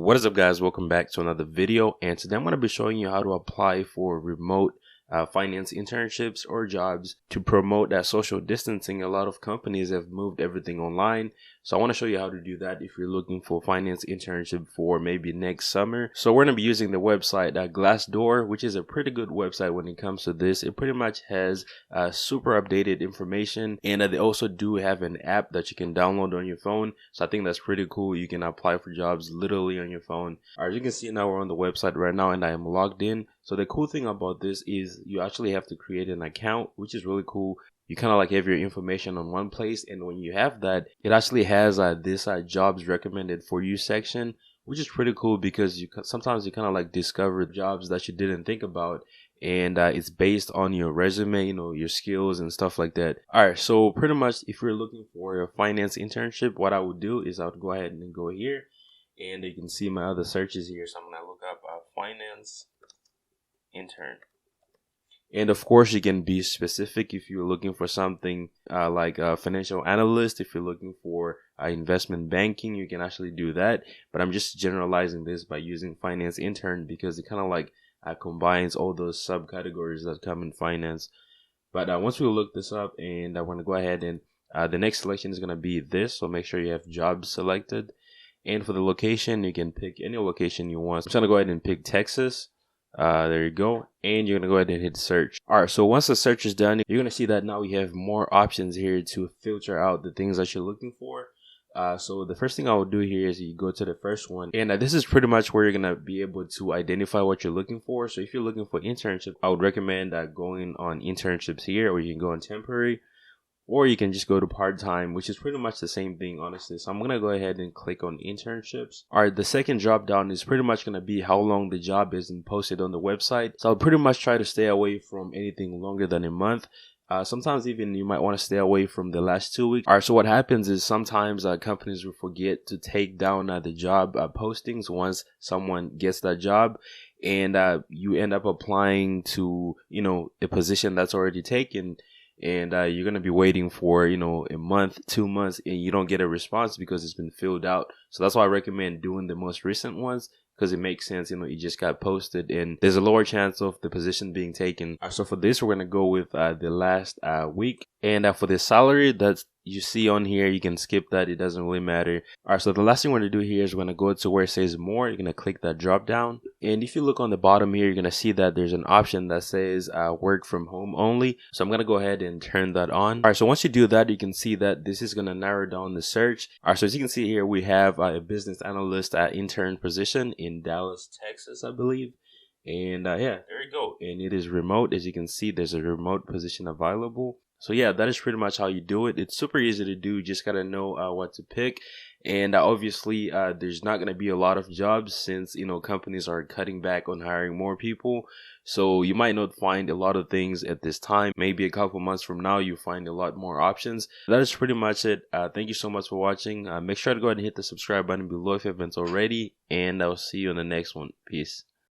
What is up, guys? Welcome back to another video, and today I'm going to be showing you how to apply for remote finance internships or jobs to promote that social distancing. A lot of companies have moved everything online, so I want to show you how to do that if you're looking for finance internship for maybe next summer. So we're going to be using the website Glassdoor, which is a pretty good website when it comes to this. It pretty much has super updated information, and they also do have an app that you can download on your phone. So I think that's pretty cool. You can apply for jobs literally on your phone. As you can see, now we're on the website right now and I am logged in. So the cool thing about this is you actually have to create an account, which is really cool. You kind of like have your information on one place, and when you have that, it actually has this jobs recommended for you section, which is pretty cool because sometimes you kind of like discover jobs that you didn't think about, and it's based on your resume, your skills and stuff like that. All right, so pretty much if you're looking for a finance internship, what I would do is I would go ahead and go here, and you can see my other searches here. So I'm gonna look up finance intern. And of course, you can be specific if you're looking for something like a financial analyst. If you're looking for investment banking, you can actually do that. But I'm just generalizing this by using finance intern because it kind of like combines all those subcategories that come in finance. But once we look this up, and I want to go ahead and the next selection is going to be this. So make sure you have jobs selected. And for the location, you can pick any location you want. So I'm going to go ahead and pick Texas. There you go, and you're gonna go ahead and hit search. All right, so once the search is done, you're gonna see that now we have more options here to filter out the things that you're looking for. So the first thing I would do here is you go to the first one, and this is pretty much where you're gonna be able to identify what you're looking for. So if you're looking for internship, I would recommend going on internships here, or you can go on temporary, or you can just go to part-time, which is pretty much the same thing, honestly. So I'm going to go ahead and click on internships. All right, the second drop down is pretty much going to be how long the job is and posted on the website. So I'll pretty much try to stay away from anything longer than a month. Sometimes even you might want to stay away from the last 2 weeks. All right, so what happens is sometimes companies will forget to take down the job postings once someone gets that job, and you end up applying to, a position that's already taken. And you're going to be waiting for, a month, 2 months, and you don't get a response because it's been filled out. So that's why I recommend doing the most recent ones, because it makes sense. You just got posted and there's a lower chance of the position being taken. So for this, we're going to go with the last week. And for the salary that you see on here, you can skip that. It doesn't really matter. All right, so the last thing we're going to do here is we're going to go to where it says more. You're going to click that drop down. And if you look on the bottom here, you're going to see that there's an option that says work from home only. So I'm going to go ahead and turn that on. All right, so once you do that, you can see that this is going to narrow down the search. All right, so as you can see here, we have a business analyst intern position in Dallas, Texas, I believe. And yeah, there you go. And it is remote. As you can see, there's a remote position available. So yeah, that is pretty much how you do it. It's super easy to do. You just got to know what to pick. And obviously, there's not going to be a lot of jobs since, companies are cutting back on hiring more people. So you might not find a lot of things at this time. Maybe a couple months from now, you find a lot more options. That is pretty much it. Thank you so much for watching. Make sure to go ahead and hit the subscribe button below if you haven't already. And I'll see you in the next one. Peace.